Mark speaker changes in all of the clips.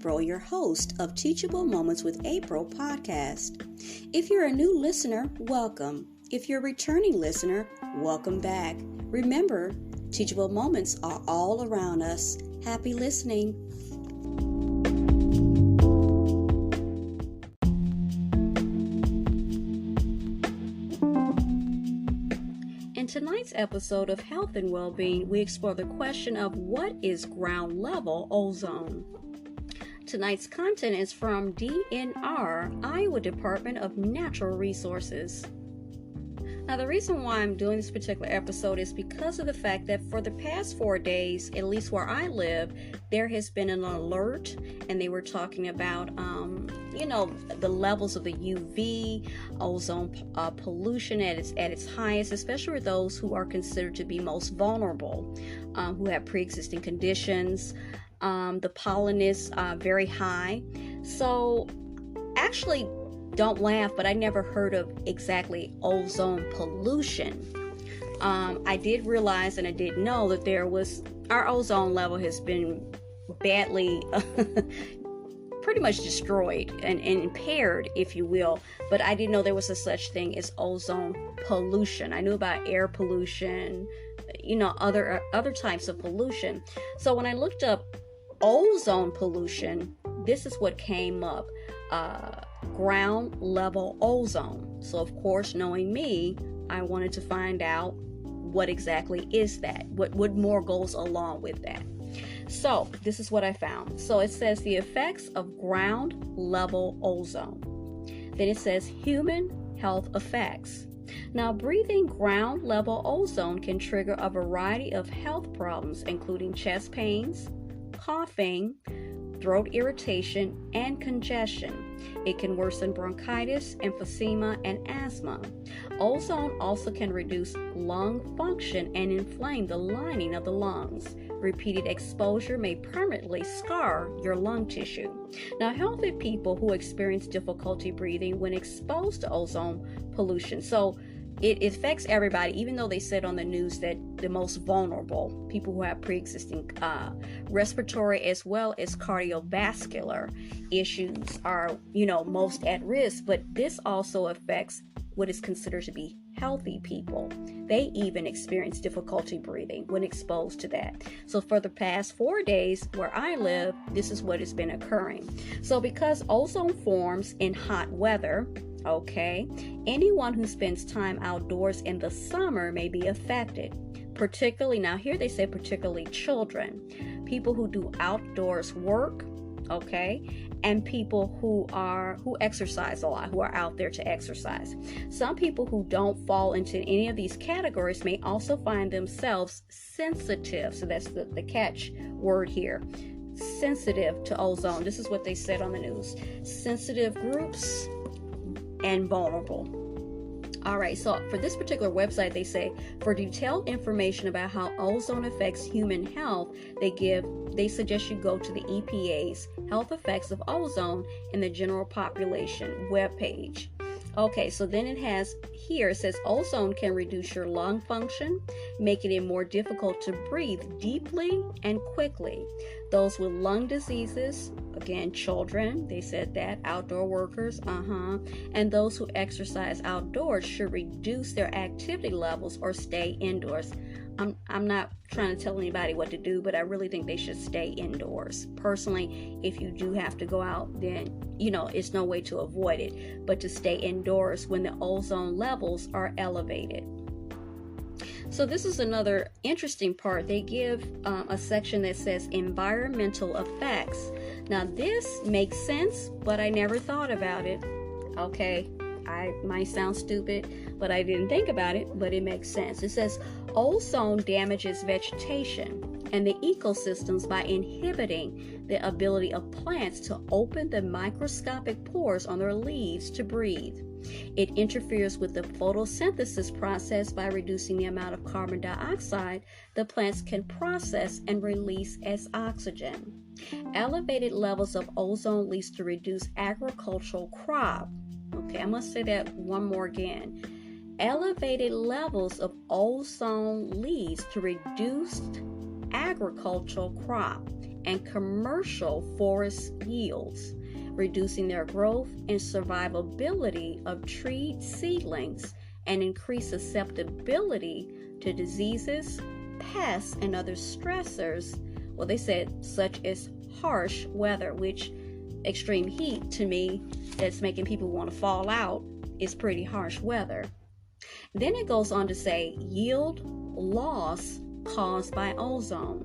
Speaker 1: April, your host of Teachable Moments with April podcast. If you're a new listener, welcome. If you're a returning listener, welcome back. Remember, teachable moments are all around us. Happy listening. In tonight's episode of Health and Wellbeing, we explore the question of what is ground level ozone. Tonight's content is from DNR, Iowa Department of Natural Resources. Now, the reason why I'm doing this particular episode is because of the fact that for the past 4 days, at least where I live, there has been an alert, and they were talking about, the levels of the UV, ozone pollution at its highest, especially for those who are considered to be most vulnerable, who have pre-existing conditions. The pollen is very high. So, actually, don't laugh, but I never heard of exactly ozone pollution. I did realize and I did know that our ozone level has been badly pretty much destroyed and impaired, if you will, but I didn't know there was a such thing as ozone pollution. I knew about air pollution, other types of pollution. So when I looked up ozone pollution, this is what came up. Ground level ozone. So of course, knowing me, I wanted to find out what exactly is that, what more goes along with that. So this is what I found. So it says the effects of ground level ozone. Then it says human health effects. Now, breathing ground level ozone can trigger a variety of health problems, including chest pains, coughing, throat irritation, and congestion. It can worsen bronchitis, emphysema, and asthma. Ozone also can reduce lung function and inflame the lining of the lungs. Repeated exposure may permanently scar your lung tissue. Now, healthy people who experience difficulty breathing when exposed to ozone pollution. So it affects everybody, even though they said on the news that the most vulnerable, people who have pre-existing respiratory as well as cardiovascular issues are, most at risk. But this also affects what is considered to be healthy people. They even experience difficulty breathing when exposed to that. So for the past 4 days where I live, this is what has been occurring. So because ozone forms in hot weather, anyone who spends time outdoors in the summer may be affected. Particularly, now here they say particularly children, people who do outdoors work, and people who exercise a lot, who are out there to exercise. Some people who don't fall into any of these categories may also find themselves sensitive. So that's the catch word here. Sensitive to ozone. This is what they said on the news. Sensitive groups and vulnerable. All right, so for this particular website, they say for detailed information about how ozone affects human health, they suggest you go to the EPA's Health Effects of Ozone in the General Population webpage. Okay, so then it says ozone can reduce your lung function, making it more difficult to breathe deeply and quickly. Those with lung diseases, again, children, they said that, outdoor workers, and those who exercise outdoors should reduce their activity levels or stay indoors. I'm not trying to tell anybody what to do, but I really think they should stay indoors. Personally, if you do have to go out, then, it's no way to avoid it, but to stay indoors when the ozone levels are elevated. So this is another interesting part. They give a section that says environmental effects. Now this makes sense, but I never thought about it. I might sound stupid, but I didn't think about it, but it makes sense. It says ozone damages vegetation and the ecosystems by inhibiting the ability of plants to open the microscopic pores on their leaves to breathe. It interferes with the photosynthesis process by reducing the amount of carbon dioxide the plants can process and release as oxygen. Elevated levels of ozone leads to reduced agricultural crop. I must say that one more again. Elevated levels of ozone leads to reduced agricultural crop and commercial forest yields, reducing their growth and survivability of tree seedlings, and increase susceptibility to diseases, pests, and other stressors. Well, they said such as harsh weather, which extreme heat to me that's making people want to fall out is pretty harsh weather. Then it goes on to say yield loss caused by ozone.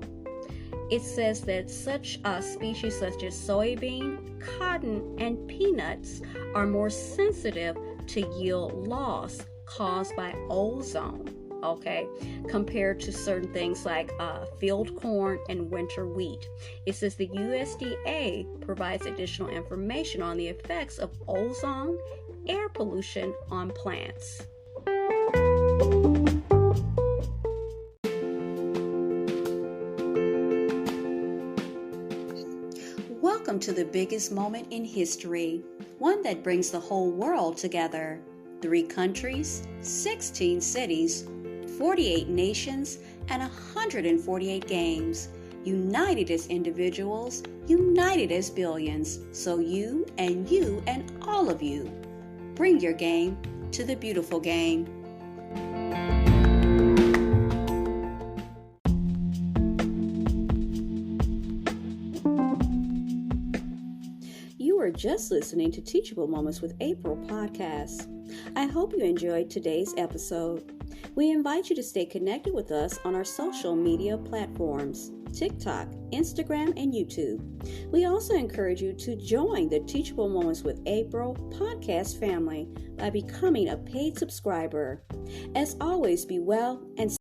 Speaker 1: It says that such species such as soybean, cotton, and peanuts are more sensitive to yield loss caused by ozone, okay, compared to certain things like field corn and winter wheat. It says the USDA provides additional information on the effects of ozone air pollution on plants. Welcome to the biggest moment in history, one that brings the whole world together. 3 countries, 16 cities, 48 nations, and 148 games. United as individuals, united as billions. So you and all of you. Bring your game to the beautiful game. You are just listening to Teachable Moments with April podcast. I hope you enjoyed today's episode. We invite you to stay connected with us on our social media platforms, TikTok, Instagram, and YouTube. We also encourage you to join the Teachable Moments with April podcast family by becoming a paid subscriber. As always, be well and